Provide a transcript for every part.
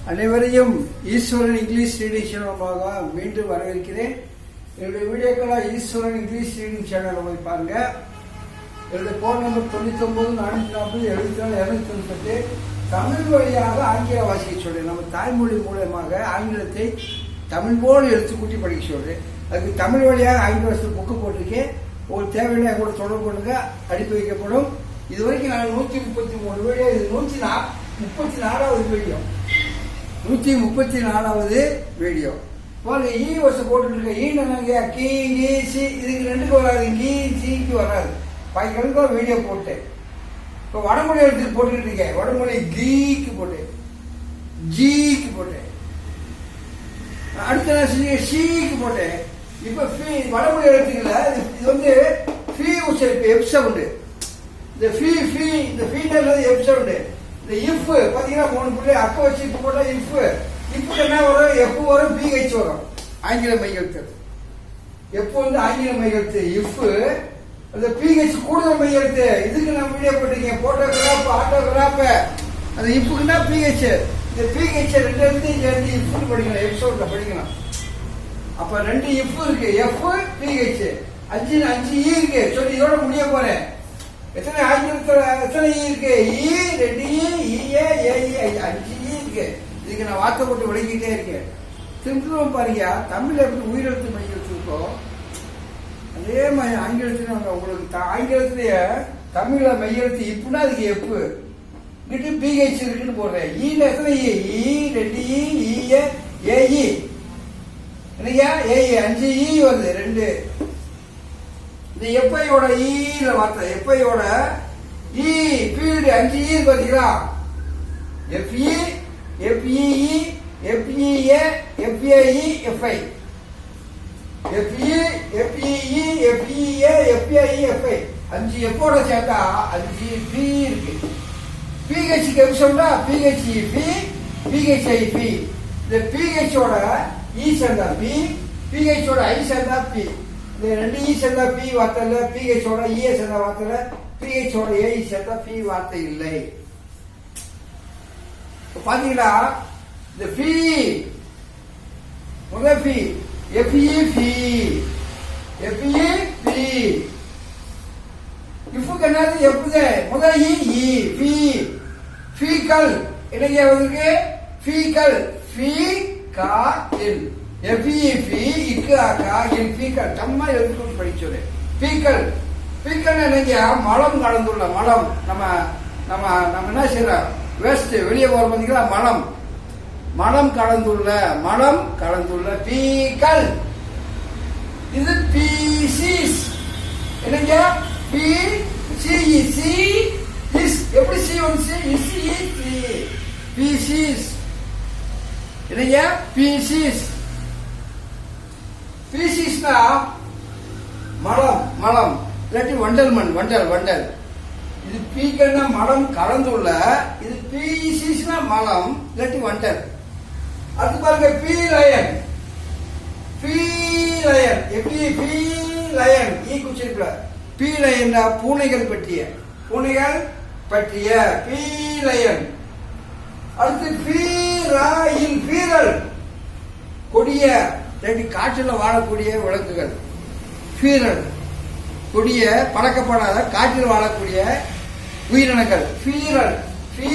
அனைவரையும் ஈஸ்வரன் English reading சேனலாக மீண்டும் வரவேற்கிறேன். என்னுடைய வீடியோக்கெல்லாம் ஈஸ்வரன் இங்கிலீஷ் ரீடிங் சேனலை போய் பாருங்க. என்னுடைய போன் நம்பர் 99 440 74 298. தமிழ் வழியாக ஆங்கில வாசிக்க சொல்றேன். நம்ம தாய்மொழி மூலமாக ஆங்கிலத்தை தமிழ் போல் எழுத்து கூட்டி படிக்க சொல்றேன். அதுக்கு தமிழ் வழியாக ஆங்கில புக்கு போட்டிருக்கேன். உங்களுக்கு தேவையான கூட தொடர்பு பண்ணுங்க, அனுப்பி வைக்கப்படும். இது வரைக்கும் நான் 133 வீடியோ, இது 134வது வீடியோ. 134வது வீடியோ. பாருங்க, ஈ வருஷம் போட்டுருக்க. ஈனாங்க கீ கீ சி, இதுக்கு ரெண்டுக்கு வராது, கீ சிக்கு வராது. கணக்காக வீடியோ போட்டேன். இப்போ வடமொழி எழுத்துக்கு போட்டுக்கிட்டு இருக்கேன். வடமொழி கீக்கு போட்டேன், ஜிக்கு போட்டேன். அடுத்த நான் ஷீக்கு போட்டேன். இப்ப வடமொழி எழுத்துக்கல, இது வந்து ஃபீ உச்சரிப்பு, எஃப் சவுண்டு. இந்த இந்த ஃபீன்றது எஃப் சவுண்டு. இந்த இஃப் பாத்தீங்கன்னா 3 புள்ளி அக்க வச்சு இப்ப போட்டா இஃப் என்ன வரும்? எஃப் வரும், பிஹெச் வரும். ஆங்கில மையெழுத்து எஃப் வந்து ஆங்கில மையெழுத்து. இஃப் அந்த பிஹெச் கூடுதல் மையெழுத்து. இதுக்கு நான் வீடியோ போட்டிருக்கேன். Photograph, autograph. அந்த இஃப்னா பிஹெச். இந்த பிஹெச் ரெண்டு எழுத்தையும் சேர்ந்து இஃப்னு படிக்கலாம், எஃப் சவுண்ட்ல படிக்கலாம். அப்ப 2 இஃப் இருக்கு, எஃப் பிஹெச். 5 இ இருக்கு. சொல்லி இதோட முடிய போறேன். எத்தனை ஆங்கிலத்துல எத்தனை ஈ இருக்கு? ஈ 2 இ, ஏ 5 ஈ இருக்கு. இதுக்கு நான் வார்த்தை போட்டு விளக்கிட்டே இருக்கேன். திரும்பவும் பாருங்க, தமிழ் எப்படி உயிரெழுத்து மையெழுத்து இருக்கோ அதே மாதிரி ஆங்கிலத்துல உங்களுக்கு ஆங்கிலத்திலேயே தமிழ்ல மையெழுத்து இப்புனா அதுக்கு எப்பு இங்கிட்டு பிஹெச் இருக்குன்னு போடுறேன். ஈல எத்தனை இ? ஈ 2 இ, ஏ இ. என்னையா ஏ 5 இ வருது, 2. இந்த எப்பையோட ஈல வார்த்தை, எப்பையோட இ பீல்டு 5 இ பாத்தீங்களா? F E, F E E, F E A, F A E, F I. F E, F E E, F E A, F A E, F I. 5 எப்போட சேர்த்தா 5 பி இருக்கு. பிஹெச் எஃப் சொன்னா PH P, PH I P. இந்த பிஹெச் ஓட இ சேர்ந்தா பி, பிஹெச் ஓட ஐ சேர்ந்தா பி. இந்த 2 இ சேர்ந்தா பி வார்த்தை இல்ல, பிஹெச் ஓட இ சேர்ந்தா வார்த்தை இல்ல, பிஹெச் ஓட ஏ சேர்ந்தா பி வார்த்தை இல்லை. பாத்தீங்களா? இந்த பி முதல் P F E P, F E P. இஃப்க்கு என்னது? எஃப்தே முதல் இ பி. ஃபீக்கல் என்னையா வந்திருக்கு? ஃபீக்கல், ஃபீ கா இல், எஃப்இ பி, இக்கு கா இல், ஃபீக்கல். தம்மா எழுத்துக்கு படிச்சது ஃபீக்கல். ஃபீக்கல் என்னையா? மலம் கலந்துள்ள மலம். நம்ம நம்ம நம்ம என்ன செய்யறோம்? வேஸ்ட் வெளியே போற பாத்தீங்களா? மலம், மலம் கலந்துள்ள, மலம் கலந்துள்ள ஃபீக்கல். இது பீசிஸ். என்னங்க? P C C is. எப்படி சி வந்து இஸ் சி பீசிஸ். என்னங்க? பீசிஸ். பீசிஸ்னா மலம், மலம் இல்லாட்டி வண்டல் மண், வண்டல் வண்டல். இது பீக்கல்னா மலம் கலந்துள்ள, இது பீசிஸ்னா மலம் இல்லாட்டி வண்டல். அடுத்து பாருங்க, பி லயன், பி லயன், எப்படி பி லயன் ஈ குச்சிருக்கல. பி லயன் பூனைகள் பற்றிய, பூனைகள் பற்றிய பி லயன். அடுத்து பீராயில், பீரல் கொடிய, காற்றில் வாழக்கூடிய விலங்குகள். பீரல் கொடிய, பறக்கப்படாத காற்றில் வாழக்கூடிய உயிரினங்கள். பீரல், பீ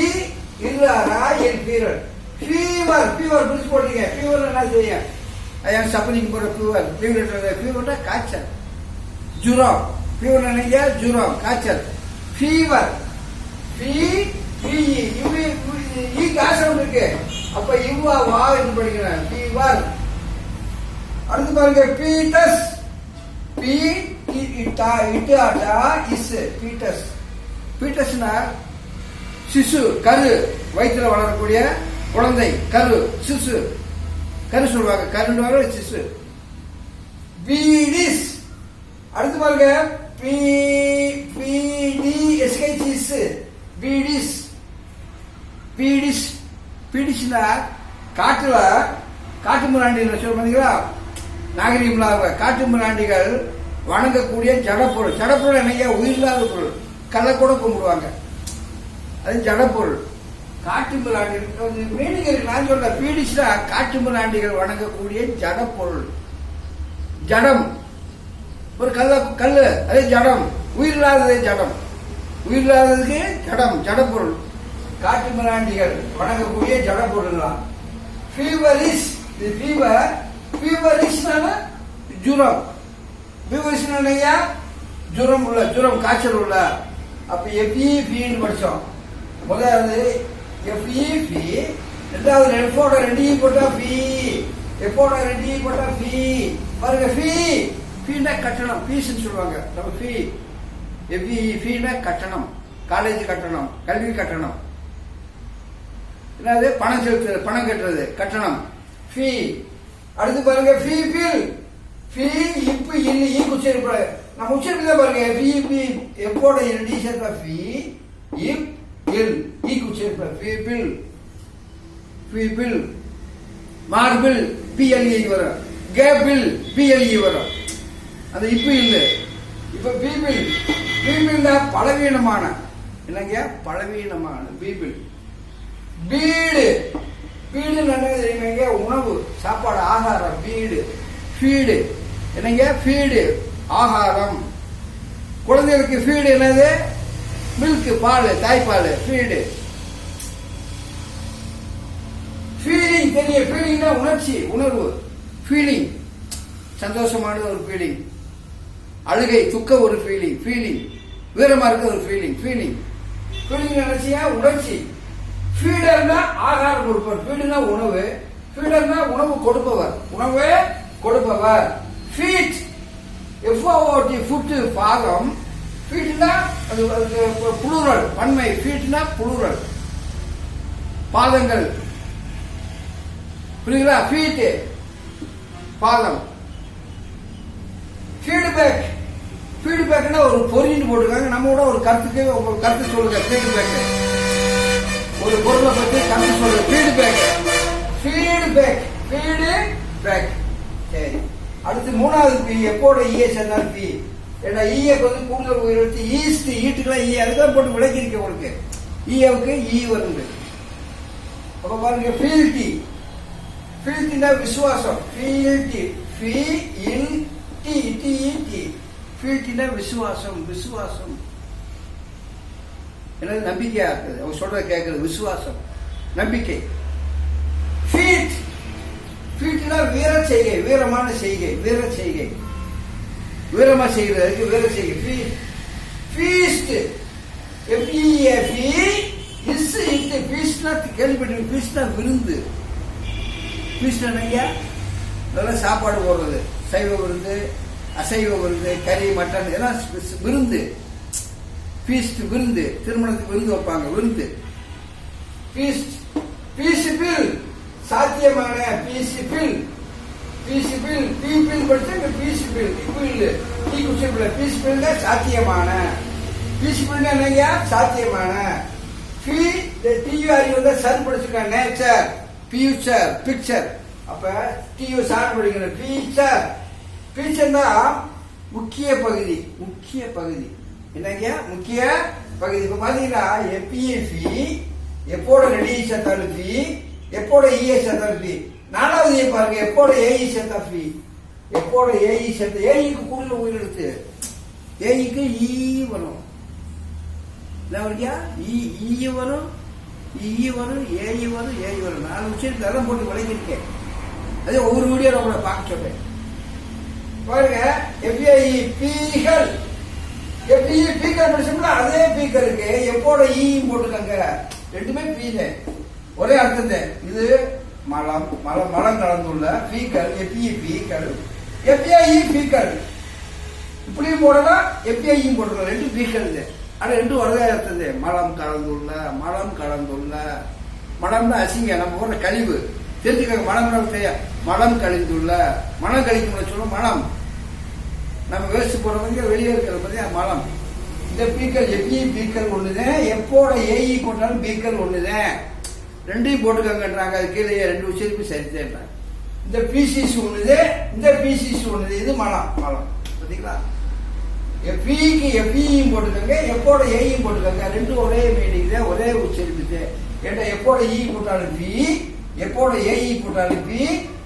ராயில், பீரல். ஃபீவர், ஃபீவர் பிடிச்சு போட்டீங்க. ஃபீவர் என்ன செய்ய? ஐயான் சப்பனிக்கு போற ஃபீவர், ஃபீவர்னா காய்ச்சல், ஜுரம். ஃபீவர் நினைங்க, ஜுரம், காய்ச்சல். ஃபீவர், காசம் இருக்கு. அப்ப இவ்வா வா என்று படிக்கிறேன், ஃபீவர். அடுத்து பாருங்க, பீட்டஸ், பி இட்டா இஸ், பீட்டஸ். பீட்டஸ்னா சிசு, கரு, வயிற்றுல வளரக்கூடிய குழந்தை, கரு, சிசு. கரு சொல்லுவாங்க, கருன்னு சிசு. பீடிஸ். அடுத்து பாருங்க, பீடிஸ், பீடிஸ். பீடிஸ், பீடிஸ்னா காட்டுல காட்டு மிராண்டிகள் சொல்றீங்களா? நாகரிகம்ல காட்டு மிராண்டிகள் வணங்கக்கூடிய ஜடப்பொருள். ஜடப்பொருள் என்னையா? உயிரில்லாத பொருள். கல்லை கூட கும்பிடுவாங்க, அது ஜடப்பொருள். காட்டு மிராண்டிகள் மீனிங் இருக்கு. நான் சொல்ற பீடிஸ்டா காட்டு மிராண்டிகள் வணங்கக்கூடிய ஜட பொருள். ஜடம் ஒரு கல்லு அதே ஜடம். உயிர் இல்லாததே ஜடம். உயிர் இல்லாததுக்கு ஜடம் ஜட பொருள். காட்டு மிராண்டிகள் வணங்கக்கூடிய ஜட பொருள் தான். Feverish fever. ஃபீவரிஷ்னா ஜுரம். ஃபீவரிஷ்னா ஜுரம் உள்ள ஜுரம் காய்ச்சல் உள்ள. அப்ப எஃப்இ படிச்சோம். முதலாவது எஃப்இ, ரெண்டாவது எஃபோட 2 போட்டா பி, எஃபோட 2 போட்டா பி. பாருங்க ஃபீனா கட்டணம், ஃபீஸ்ன்னு சொல்லுவாங்க. நம்ம ஃபீனா கட்டணம், காலேஜ் கட்டணம், கல்வி கட்டணம். என்னது பணம் செலுத்துறது, பணம் கட்டுறது கட்டணம் ஃபீ. அடுத்து பாருங்க ஃபீ இப்ப இல்ல ஈ உச்சரிப்பு. நம்ம உச்சரிப்பு தான் பாருங்க. ஃபீ எப்போட 2 சேர்த்தா ஃபீ இப் இல் ஈ உச்சரிப்பு ஃபீபில். மார்பிள் பிஎல்இ வரும். கேபிள் பிஎல்இ வரும். அந்த இப்ப இல்ல. இப்ப பீபிள் தான் பலவீனமான. என்னங்க பலவீனமான பீபிள். பீடு என்னங்க தெரியுமாங்க? உணவு சாப்பாடு ஆகாரம். ஃபீடு என்னங்க? ஃபீடு ஆகாரம். குழந்தைகளுக்கு ஃபீடு என்னது? மில்க் பால், தாய்ப்பால் ஃபீடு. ஃபீலிங் தெரியும். ஃபீலிங்னா உணர்ச்சி, உணர்வு. ஃபீலிங் சந்தோஷமான ஒரு ஃபீலிங். அழுகை துக்க ஒரு ஃபீலிங். வீரமா இருக்க ஒரு ஃபீலிங் நினைச்சியா உணர்ச்சி. ஃபீடர்னா ஆகாரம் கொடுப்பவர். ஃபீடுனா உணவு. ஃபீடர்னா உணவு கொடுப்பவர். ஃபீட் எஃப்ஓடி ஃபுட் பாகம். ஃபீட்னா அது புளூரல் பன்மை. ஃபீட்னா புளூரல் பாதங்கள். புரியுங்களா? ஃபீட் பாதம். ஃபீட்பேக்னா ஒரு பொறின்னு போட்டுருக்காங்க. நம்ம கூட ஒரு கருத்து சொல்லுங்க. ஃபீட்பேக் ஒரு பொருளை பற்றி கருத்து சொல்லுங்க. ஃபீட்பேக். சரி, அடுத்து மூணாவது பி. எப்போட ஈஏ சேர்ந்தால் பி. ஏன்னா ஈஏக்கு வந்து கூடுதல் உயிரெழுத்து ஈஸ்ட். ஈட்டுக்கெல்லாம் ஈ அதுதான் போட்டு விளக்கிருக்க உங்களுக்கு. ஈஏவுக்கு ஈ வருது. அப்ப பாருங்க ஃபீல்டினா விசுவாசம். ஃபீல்டினா விசுவாசம். என்னது? நம்பிக்கையா இருக்குது. அவங்க சொல்றத கேட்கறது விசுவாசம், நம்பிக்கை. ஃபீட்னா வீரமான செய்கை. வீரமா செய்யறதுக்கு வீர செய்கை. ஃபீஸ்ட் கேள்விப்பட்டிருக்க. ஃபீஸ்ட்னா விருந்து. இதெல்லாம் சாப்பாடு போடுறது. சைவ விருந்து, அசைவ விருந்து, கறி மட்டன் எல்லாம் விருந்து. ஃபீஸ்ட் விருந்து. திருமணத்துக்கு விருந்து வைப்பாங்க. விருந்து பீசிபிள் சாத்தியமான. பீசிபிள் படிச்சாங்க. பீசிபிள் பீசிபிள் சாத்தியமான. பீசிபிள் என்னங்க? சாத்தியமான. டியூஆர் வந்து சர் படிச்சிருக்காங்க. Nature, future, picture. அப்ப டியூ சார் படிக்கணும். ஃபியூச்சர் தான் முக்கிய பகுதி. என்னங்க? முக்கிய பகுதி. இப்ப பாத்தீங்கன்னா எப்பிஎஃபி எப்போட 2 சேர்த்தாலும் பி, எப்போட இஏ சேர்த்தாலும் பி. நாலாவது பாருங்க. எப்போட ஏஇ சேர்த்தா பி. எப்போட ஏஇ சேர்த்த ஏஇக்கு கூடுதல் உயிரெழுத்து. ஏஇக்கு ஈ வரும். ஈ வரும், ஏஇ வரும். 4 விஷயம் அதெல்லாம் போட்டு விளங்கிருக்கேன். அதே ஒவ்வொரு வீடியோ நம்மளை பார்க்க சொல்றேன். பாருங்க எஃப்ஏஇ பீகள். படிச்சோம்னா அதே பீக்கருக்கு எப்போட ஈயும் போட்டுக்காங்க. ரெண்டுமே பீனு ஒரே அர்த்தம் தான். இது மலம் கலந்துள்ள பீக்கல். எஃப்இ பீக்கல், எஃப்ஏஇ பீக்கல். இப்படியும் போடலாம், எஃப்ஏஇயும் போட்டுக்கலாம். ரெண்டு பீக்கல். ஆனா ரெண்டும் ஒரே அர்த்தம் தான். மலம் கலந்துள்ள. மலம்னா அசிங்க, நம்ம போடுற கழிவு. தெரிஞ்சுக்காங்க. மலம் தெரியும். மலம் கழிந்துள்ள. மலம் கழிக்க சொல்ல மலம். நம்ம வேஸ்ட் போடுறவங்க வெளியே இருக்கிறத பத்தி மலம். இந்த பீக்கல் எஃப்இ பீக்கல் ஒண்ணுதான். எப்போட ஏஇ போட்டாலும் பீக்கல் ஒண்ணுதான். ரெண்டையும் போட்டுக்கங்கன்றாங்க. அது கீழே 2 உச்சரிப்பு சரித்தேன்றாங்க. இந்த பிசிசி ஒண்ணுது, இந்த பிசிசி ஒண்ணுது. இது மலம். பாத்தீங்களா? எஃப்இக்கு எஃப்இயும் போட்டுக்கங்க, எப்போட ஏஇயும் போட்டுக்கங்க. ரெண்டும் ஒரே மீனிங் தான், ஒரே உச்சரிப்பு. ஏன்னா எப்போட இ போட்டாலும் பி, எப்போட ஏஇ போட்டாலும் பி,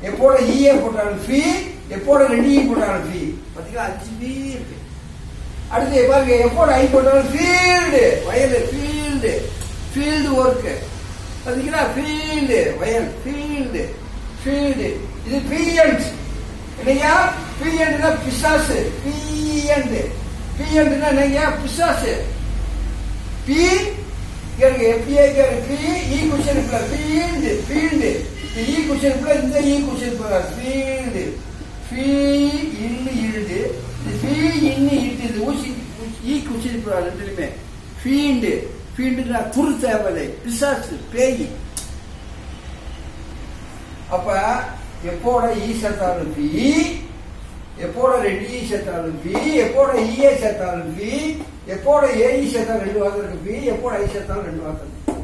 எப்போட இஏ போட்டாலும் பி, எப்போட 2 இ போட்டாலும் பி. பாத்தீங்களா 5 பி இருக்கு. அடுத்து பாருங்க எப்போட ஐ போட்டாலும் ஃபீல்டு வயல், ஃபீல்டு ஃபீல்டு ஒர்க். பாத்தீங்களா ஃபீல்டு வயல், ஃபீல்டு ஃபீல்டு. இது பிஎன்ட் இல்லையா? பிஎன்ட்னா பிசாசு, பிஎன்ட் பிஎன்ட்னா என்னங்க? பிசாசு. பி கேளுங்க, எப்பிஏ கேளுங்க, P E cushion plus field, field E cushion plus இந்த E cushion plus field, fee இன்னு இழுது, ஃபீ இன்னு இட்டு, இது ஊசி இ குஷன் பிளஸ் ரெண்டுமே ஃபீல்டு. ஃபீல்டுனா துரு தேவதை, பிசாசு, பேய். அப்ப எப்போட ஈ சேர்த்தாலும் பி, எப்போட 2 ஈ சேர்த்தாலும் பி, எப்போட இஏ சேர்த்தாலும் பி, எப்போட ஏஇ சேர்த்தாலும் 2 வார்த்தை இருக்கு பி, எப்போட ஐ சேர்த்தாலும் 2 வார்த்தை இருக்கு.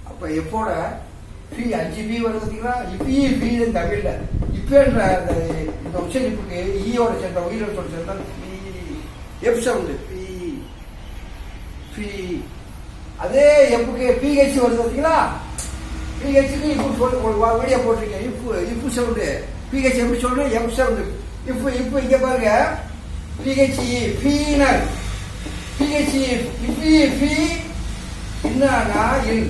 அப்ப எப்போட பி 5 பி வருது பார்த்தீங்களா? இப்பயே பி தமிழ்ல இப்பன்ற இந்த உச்சரிப்புக்கு ஈயோட சேர்ந்த உயிரோட சேர்ந்தால் பி, எப் சவுண்டு பி பி. அதே எப்புக்கு பிஹெச் வருது பார்த்தீங்களா? பிஹெச்சுக்கு இப்போ சொல்லு வீடியோ போட்டிருக்கேன். இப்பு சவுண்டு பிஹெச் எப்படி சொல்லணும்? எப் சவுண்டு. இப்போ இப்போ இங்க பாருங்க பிஹெச்இ ஃபீனல், பிஹெச்இ இப்பி பி இன்னானா இல்.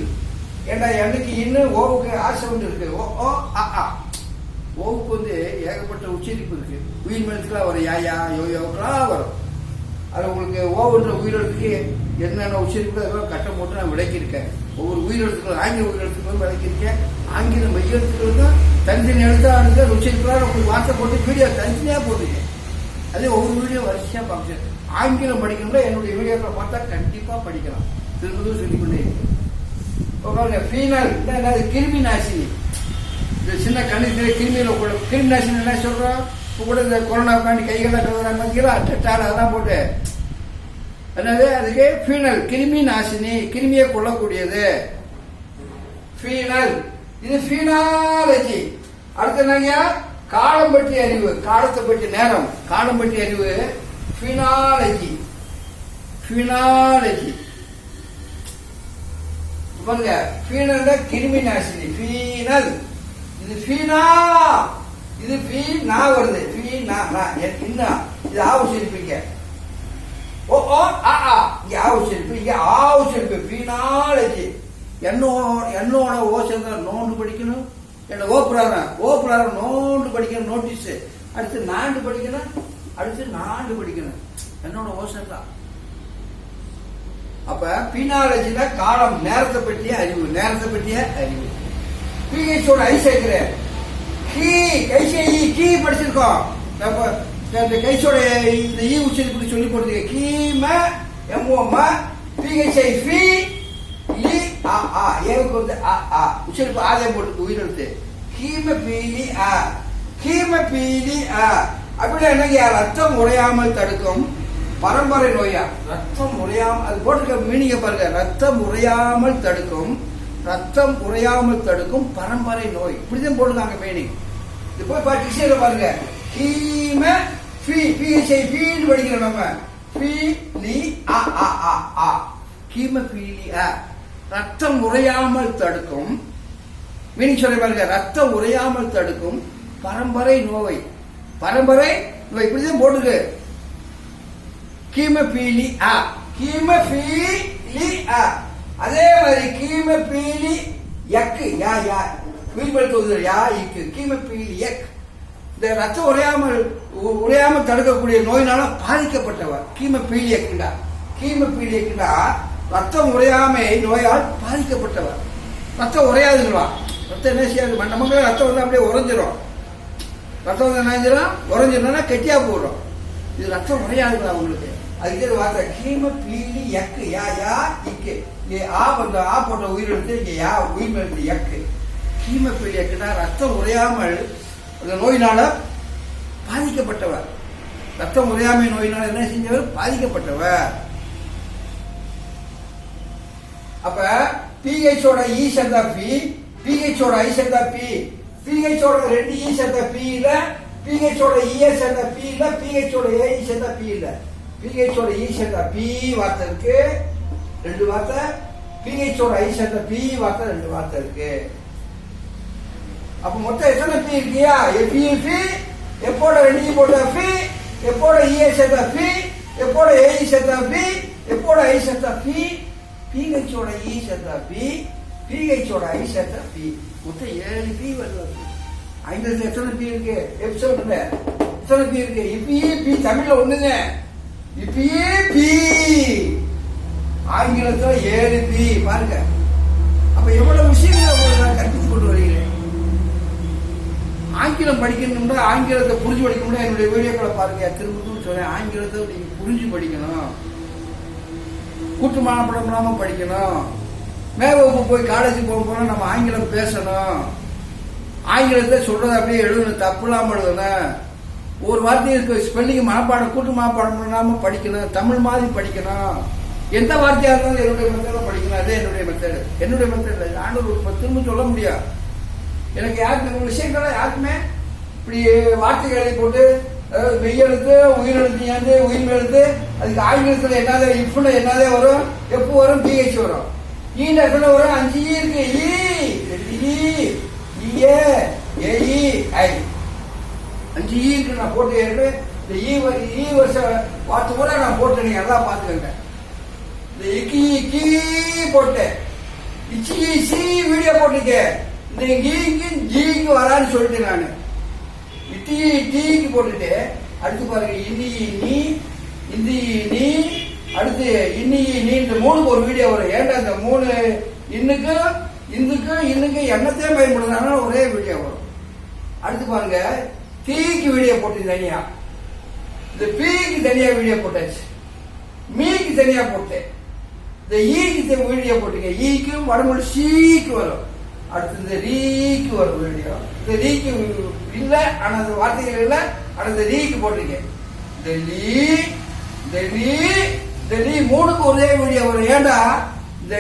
ஏண்டா எனக்கு இன்னும் ஓவுக்கு ஆ சவுண்டு இருக்கு. ஓ ஓ ஆ ஆ. ஓவுக்கு வந்து ஏகப்பட்ட உச்சரிப்பு இருக்கு. உயிர் மெழுத்துக்கெல்லாம் வரும், யாயா யோயோக்கெல்லாம் வரும். அது உங்களுக்கு ஓவுன்ற உயிரெழுத்துக்கு என்னென்ன உச்சரிப்பு அதெல்லாம் கட்டம் போட்டு நான் விளக்கியிருக்கேன். ஒவ்வொரு உயிரெழுத்துக்கள் ஆங்கில உயிரெழுத்துக்களும் விளக்கியிருக்கேன். ஆங்கில மெய்யெழுத்துக்களுக்கும் தனித்தனி எழுத்தா இருந்து உச்சரிப்புலாம் உங்களுக்கு வார்த்தை போட்டு வீடியோ தனித்தனியாக போட்டிருக்கேன். அதே ஒவ்வொரு வீடியோ வரிசையாக பார்க்குறேன். ஆங்கிலம் படிக்கணும்னா என்னுடைய வீடியோக்களை பார்த்தா கண்டிப்பாக படிக்கலாம். திரும்பவும் சொல்லிக்கொண்டே பாருங்க. ஃபீனல் என்னது? கிருமி நாசினி. இந்த சின்ன கண்ணுக்கு கிருமியில கிருமி நாசினி என்ன சொல்றோம்? இப்போ கூட இந்த கொரோனாவுக்காண்டி கைகள்லாம் கழுவுறாங்க பார்த்தீங்களா? அட்டால் அதெல்லாம் போட்டு என்னது? அதுக்கு ஃபீனல் கிருமி நாசினி, கிருமியை கொள்ளக்கூடியது ஃபீனல். இது ஃபீனாலஜி. அடுத்து என்னங்க? காலம் பற்றி அறிவு, காலத்தை பற்றி நேரம், காலம் பற்றி அறிவு ஃபீனாலஜி. ஃபீனாலஜி பாருங்க. ஃபீனல் கிருமி நாசினி, ஃபீனல். இது ஃபீனா, இது ஃபீனா வருது, ஃபீனா என்ன? இது ஆவு சிரிப்பீங்க. ஓ ஓ ஆ ஆ. இங்க ஆவு சிரிப்பு, இங்க ஆவு சிரிப்பு. ஃபீனாலஜி. என்னோட ஓ சேர்ந்தா நோண்டு படிக்கணும். என்ன ஓப்புறாரம் நோண்டு படிக்கணும், நோட்டீஸ். அடுத்து நாண்டு படிக்கணும், அடுத்து நாண்டு படிக்கணும். என்னோட ஓ சேர்ந்தா. அப்ப பீனாலஜில காலம், நேரத்தை பற்றிய அறிவு, நேரத்தை பற்றிய அறிவு. பிஹெச்சோட ஐ சேர்க்கிறேன். கீ கைசேயி கீ படிச்சிருக்கோம். இந்த கைசோட இந்த ஈ உச்சரிப்பு சொல்லி போடுறது. கீம எம்ஓம பிஹெச்ஐ பி லி ஆ ஆ. ஏவுக்கு வந்து ஆ ஆ உச்சரிப்பு ஆதே போட்டு உயிரெழுத்து. கீம பீலி ஆ, கீம பீலி ஆ. அப்படின்னா என்னங்க? ரத்தம் உடையாமல் தடுக்கும் பரம்பரை நோயா? ரத்தம் உறையாமல், அது போட்டிருக்க மீனிங்க பாருங்க. ரத்தம் உறையாமல் தடுக்கும், ரத்தம் உறையாமல் தடுக்கும் பரம்பரை நோய். இப்படிதான் போட்டுருக்காங்க மீனிங். இது போய் டிக்ஷனரி பாருங்க. கீம பி பிஹெச்ஐ பீன்னு படிக்கிறோம் நம்ம. பி லி ஆ ஆ ஆ ஆ. கீம பீலி ஆ. ரத்தம் உறையாமல் தடுக்கும் மீனிங் சொல்ல பாருங்க. ரத்தம் உறையாமல் தடுக்கும் பரம்பரை நோய், பரம்பரை நோய். இப்படிதான் போட்டுருக்கு. கீமபீலி ஆ, கீமபீலி ஆ. அதே மாதிரி கீமபீலி யக்கு யா யா. வீழ்படுத்துவது யா இக்கு. கீமபீலி யக். இந்த ரத்தம் உறையாமல் தடுக்கக்கூடிய நோயினால பாதிக்கப்பட்டவர் கீமபீலியக்குண்டா. கீமபீலியக்குண்டா ரத்தம் உறையாமை நோயால் பாதிக்கப்பட்டவர். ரத்தம் உறையாதுங்களா? ரத்தம் என்ன செய்யாது? நமக்கு ரத்தம் வந்து அப்படியே உறைஞ்சிரும். ரத்தம் வந்து என்ன உறைஞ்சிருந்தா கெட்டியா போடுறோம். இது ரத்தம் உறையாதுங்களா உங்களுக்கு? அதுக்கு வார்த்தை கீம பீலி யக்கு யா யா இக்கு. ஆ பண்ற ஆ போட்ட உயிரெழுத்து, இங்க யா உயிர் எழுத்து யக்கு. கீம பீலி யக்குனா ரத்தம் உறையாமல் அந்த நோயினால பாதிக்கப்பட்டவர். ரத்தம் உறையாமை நோயினால என்ன செஞ்சவர்? பாதிக்கப்பட்டவர். அப்ப பிஹெச்சோட இ சேர்ந்தா பி, பிஹெச்சோட ஐ சேர்ந்தா பி, பிஹெச்சோட 2 இ சேர்ந்தா பி இல்ல, பிஹெச்சோட இஏ சேர்ந்தா பி இல்ல, பிஹெச்சோட ஏஇ சேர்ந்தா பி இல்ல. பிஹெச்சோட இ சேர்ந்தா பி வார்த்தை இருக்கு, 2 வார்த்தை. பிஹெச்சோட ஐ சேர்த்த பி வார்த்தை 2 வார்த்தை இருக்கு. அப்ப மொத்தம் எத்தனை பி இருக்கியா? பி எப்போட 2 போட்ட பி, எப்போட இஏ சேர்த்த பி, எப்போட ஏஇ சேர்த்த பி, எப்போட ஐ சேர்த்த பி, பிஹெச்சோட இ சேர்த்த பி, பிஹெச்சோட ஐ சேர்த்த பி, மொத்தம் 7 பி வருது. ஆங்கிலத்தில் எத்தனை பி இருக்கு? எபிசோட்ல எத்தனை பி இருக்கு? இப்பயே பி தமிழ்ல ஒண்ணுங்க. இப்பயே பி, ஆங்கிலத்துல 7 பி பாருங்க. அப்ப எவ்வளவு விஷயங்களை நான் கற்பித்துக் கொண்டு வருகிறேன். ஆங்கிலம் படிக்கணும்னா, ஆங்கிலத்தை புரிஞ்சு படிக்கணும்னா என்னுடைய வீடியோக்களை பாருங்க. திரும்ப சொல்றேன், ஆங்கிலத்தை நீங்க புரிஞ்சு படிக்கணும். கூட்டு மானப்படம் இல்லாம படிக்கணும். மேவகுப்பு போய் காலேஜுக்கு போனா நம்ம ஆங்கிலம் பேசணும். ஆங்கிலத்தை சொல்றதை அப்படியே எழுதணும், தப்பு இல்லாம எழுதணும். ஒரு வார்த்தையை ஸ்பெல்லிங் மனப்பாடம், கூட்டு மனப்பாடம் இல்லாம படிக்கணும். தமிழ் மாதிரி படிக்கணும். எந்த வார்த்தையா இருந்தாலும் என்னுடைய மெத்தட படிக்கணும். அதே என்னுடைய மெத்தடு. என்னுடைய மெத்தட் ஆண்டவர் திரும்ப சொல்ல முடியாது. எனக்கு யாருக்கு விஷயங்கள யாருக்குமே இப்படி வார்த்தைகள் எழுதி போட்டு மெய்யெழுத்து உயிரெழுத்து உயிர் எழுத்து அதுக்கு ஆங்கிலத்தில் என்னதே இஃப்ல என்னதே வரும், எப்போ வரும், பிஹெச் வரும். ஈண்ட இடத்துல வரும் 5 ஈ இருக்கு. ஐ 5 ஈ இருக்கு. நான் போட்டு இந்த ஈ வருஷ வார்த்தை கூட நான் போட்டு நீங்க எல்லாம் பார்த்துக்கங்க. இந்த இக்கி கீ போட்டேன், இச்சி சி வீடியோ போட்டிருக்கேன். இந்த கீக்கு ஜிக்கு வரான்னு சொல்லிட்டு நான் டீக்கு போட்டுட்டு அடுத்து பாருங்க இன்னி நீ இந்தி நீ அடுத்து இன்னி நீ இந்த 3க்கு ஒரு வீடியோ வரும். ஏன்டா இந்த 3 இன்னுக்கும் இன்னுக்கும் எண்ணத்தையும் பயன்படுத்தினால ஒரே வீடியோ வரும். அடுத்து பாருங்க தீக்கு வீடியோ போட்டு தனியா, இந்த பீக்கு தனியா வீடியோ போட்டாச்சு, மீக்கு தனியா போட்டேன், இந்த ஈக்கு வீடியோ போட்டுங்க. ஈக்கும் வடமொழி சீக்கு வரும். அடுத்து இந்த ரீக்கு வரும் வீடியோ. இந்த ரீக்கு இல்ல, ஆனா அந்த வார்த்தைகள் இல்ல, ஆனா இந்த ரீக்கு போட்டிருக்கேன். இந்த லீ 3க்கு ஒரே வீடியோ வரும். ஏண்டா இந்த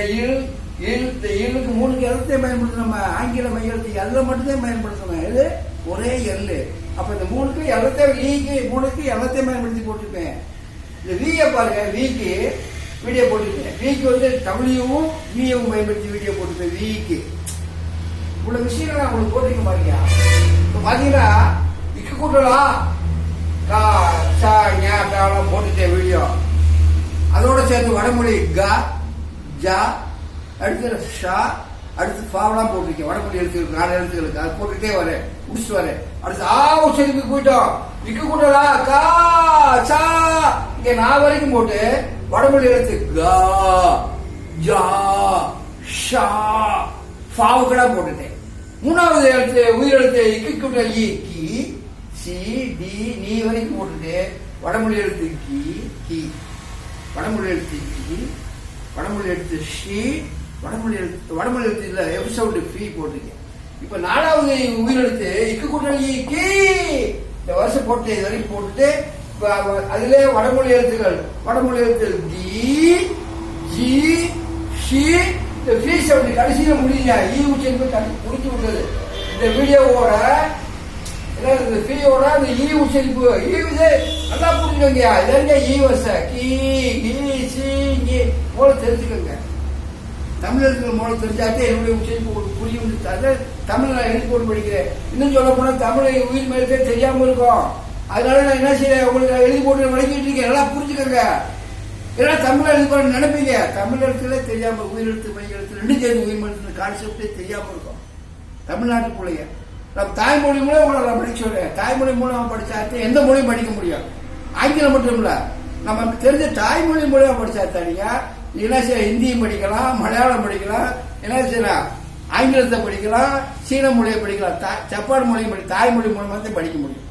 இழுக்கு 3க்கு எழுத்தையும் பயன்படுத்தணும். நம்ம ஆங்கில மையெழுத்து எல்ல மட்டும்தான் பயன்படுத்தணும். இது ஒரே எல்லு. அப்ப இந்த 3க்கு எல்லாத்தையும் லீக்கு 3க்கு எல்லாத்தையும் பயன்படுத்தி போட்டிருப்பேன். இந்த வீயை பாருங்க, வீக்கு வீடியோ போட்டிருப்பேன். வீக்கு வந்து டபிள்யூவும் வியும் பயன்படுத்தி வீடியோ போட்டிருப்பேன். வீக்கு இவ்வளவு விஷயங்கள் நான் உங்களுக்கு போட்டிருக்க பாருங்க. இப்ப பாத்தீங்கன்னா இக்கு கூட்டலாம் போட்டுட்டேன் வீடியோ. அதோட சேர்த்து வடமொழி க ஜா அடுத்து ஷா அடுத்து பாவெல்லாம் போட்டிருக்கேன். வடமொழி எழுத்துக்களுக்கு 4 எழுத்துக்களுக்கு அது போட்டுட்டே வரேன், முடிச்சுட்டு வரேன். அடுத்து உச்சரிப்புக்கு போயிட்டோம். இக்கு கூட்டலா கா சா இங்க 4 வரைக்கும் போட்டு வடமொழி எழுத்து கா ஜா ஷா பாவுக்கடா போட்டுட்டேன். 3வது எழுத்து உயிரெழுத்து இக்கு கூட்டல் இ கி சி டி நீ வரைக்கும் போட்டுட்டு வடமொழி எழுத்து கி கி வடமொழி எழுத்து கி வடமொழி எழுத்து ஷி வடமொழி எழுத்து இல்ல எபிசோடு பி போட்டிருக்கேன். இப்ப 4வது உயிரெழுத்து இக்கு கூட்டல் இ கி இந்த வருஷம் போட்டு இது வரைக்கும் போட்டுட்டு அதுல வடமொழி எழுத்துக்கள் வடமொழி எழுத்து டி ஜி ஷி கடைசியில முடியுங்க. ஈ உச்சரிப்பு முடிச்சு விட்டது. இந்த வீடியோவோட இந்த பீயோட இந்த ஈ உச்சரிப்பு நல்லா புரிஞ்சுக்கோங்க. இதங்க ஈ வச கீ கீ சி கி மூலம் தெரிஞ்சுக்கோங்க. தமிழ் எழுத்துக்கள் மூலம் தெரிஞ்சாத்தே என்னுடைய உச்சரிப்பு உங்களுக்கு புரியும். தமிழ் நான் எழுதி போட்டு படிக்கிறேன். இன்னும் சொல்ல போனா தமிழை உயிர் மேலே தெரியாம இருக்கும். அதனால நான் என்ன செய்யறேன், உங்களுக்கு எழுதி போட்டு வழங்கிட்டு இருக்கேன். நல்லா புரிஞ்சுக்கோங்க. எல்லாம் தமிழ் எழுத்து நினைப்பீங்க. தமிழ் எழுத்துல தெரியாம உயிர் எழுத்து மைய எழுத்து 2 சேர்ந்து உயிர் எழுத்து கான்செப்டே தெரியாம இருக்கும் தமிழ்நாட்டு பிள்ளைங்க. நம்ம தாய்மொழி மூலம் உங்களை நான் படிக்க சொல்றேன். தாய்மொழி மூலம் படிச்சாத்தே எந்த மொழியும் படிக்க முடியும். ஆங்கிலம் மட்டும் இல்ல, நமக்கு தெரிஞ்ச தாய்மொழி மூலம் படிச்சா தனியா என்ன செய்ய ஹிந்தியும் படிக்கலாம், மலையாளம் படிக்கலாம், என்ன செய்யலாம் ஆங்கிலத்தை படிக்கலாம், சீன மொழியை படிக்கலாம், ஜப்பான் மொழியும் தாய்மொழி மூலமா தான் படிக்க முடியும்.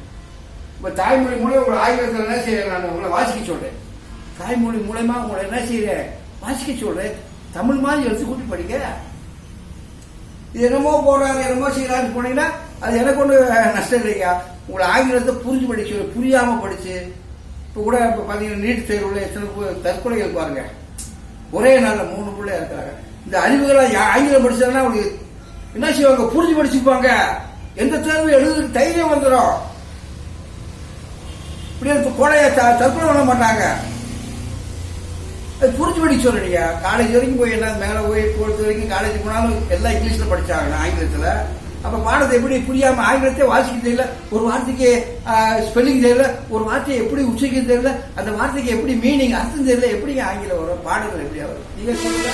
இப்ப தாய்மொழி மூலம் உங்களை ஆங்கிலத்தில் என்ன செய்ய நான் உங்களை வாசிக்க சொல்றேன். தாய்மொழி மூலமா உங்களை என்ன செய்யறேன், வாசிக்க சொல்றேன். தமிழ் மாதிரி எழுத்து கூட்டி படிக்க. இது என்னமோ போடுறாரு என்னமோ செய்யறாரு போனீங்கன்னா அது எனக்கு ஒண்ணு நஷ்டம் இல்லையா. உங்களை ஆங்கிலத்தை புரிஞ்சு படிச்சு புரியாம படிச்சு இப்ப கூட இப்ப பாத்தீங்கன்னா நீட் தேர்வுல எத்தனை தற்கொலைகள் பாருங்க. ஒரே நாள்ல 3 பிள்ளை இருக்காங்க. இந்த அறிவுகளை ஆங்கிலம் படிச்சாங்கன்னா அவங்களுக்கு என்ன செய்வாங்க, புரிஞ்சு படிச்சுப்பாங்க. எந்த தேர்வு எழுதுறதுக்கு தைரியம் வந்துடும். இப்படி கொலைய தற்கொலை பண்ண மாட்டாங்க. அது புரிஞ்சுபடி சொல்றீங்க. காலேஜ் வரைக்கும் போய் என்ன மேலே போய் 12th வரைக்கும் காலேஜ் போனாலும் எல்லாம் இங்கிலீஷ்ல படிச்சாங்க ஆங்கிலத்தில். அப்ப பாடத்தை எப்படி புரியாம ஆங்கிலத்தை வாசிக்க தெரியல, ஒரு வார்த்தைக்கு ஸ்பெல்லிங் தெரியல, ஒரு வார்த்தையை எப்படி உச்சரிக்க தெரியல, அந்த வார்த்தைக்கு எப்படி மீனிங் அர்த்தம் தெரியல, எப்படிங்க ஆங்கிலம் வரும், பாடங்கள் எப்படி வரும்? நீங்க சொல்லுங்க.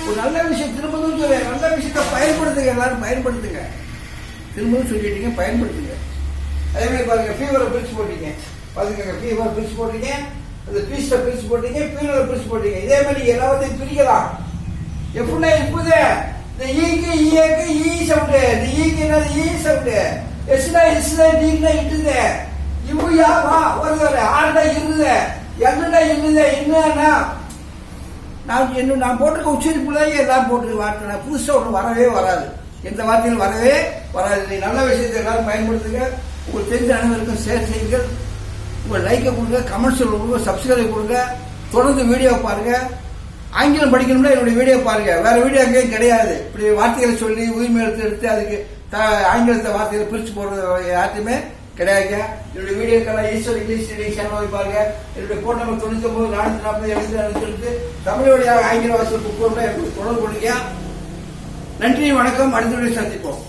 ஒரு நல்ல விஷயம் திரும்பவும் சொல்ல, நல்ல விஷயத்த பயன்படுத்துங்க, எல்லாரும் பயன்படுத்துங்க. திரும்பவும் சொல்லிட்டீங்க, பயன்படுத்துங்க. அதே மாதிரி பாருங்க, ஃபீவரை பிரிச்சு போட்டீங்க, பாத்துக்கங்க, ஃபீவர் பிரிச்சு போட்டீங்க, அந்த பீஸ்ட பிரிச்சு போட்டீங்க, ஃபீவரை பிரிச்சு போட்டீங்க. இதே மாதிரி எல்லாத்தையும் பிரிக்கலாம். எப்படின்னா இப்போதே இந்த ஈக்கு ஈக்கு ஈ சவுண்டு, இந்த ஈக்கு என்னது ஈ சவுண்டு, எஸ்னா எஸ்னா டீனா இட்டுது, இவ்வியா வா வருது, ஆண்டா இருந்தது, என்னடா இருந்தது, என்னன்னா நான் போட்டிருக்க உச்சரிப்புலயே எல்லாம் போட்டிருக்க வார்த்தை புதுசா ஒன்று வரவே வராது, எந்த வார்த்தையும் வரவே வராது. நீ நல்ல விஷயத்தை எல்லாரும் பயன்படுத்துங்க. உங்களுக்கு தெரிஞ்ச அனைவருக்கும் ஷேர் செய்யுங்கள். உங்க லைக்கை கொடுங்க, கமெண்ட்ஸ் கொடுங்க, சப்ஸ்கிரைப் கொடுங்க. தொடர்ந்து வீடியோ பாருங்க. ஆங்கிலம் படிக்கணும்னா என்னுடைய வீடியோ பாருங்க. வேற வீடியோ எங்கேயும் கிடையாது. இப்படி வார்த்தைகளை சொல்லி உரிமை எடுத்து அதுக்கு ஆங்கிலத்தை வார்த்தைகளை பிரிச்சு போடுறது யாருக்குமே கிடையாது. என்னுடைய வீடியோக்கெல்லாம் ஈஸ்வர் இங்கிலீஷ் சேனல் பாருங்க. என்னுடைய போன் நம்பர் 99 440 70 தமிழ் வழியாக ஆங்கில வாசல் புக்கூர்ல எனக்கு தொடர்பு பண்ணுங்க. நன்றி, வணக்கம். அடுத்த வீடியோ சந்திப்போம்.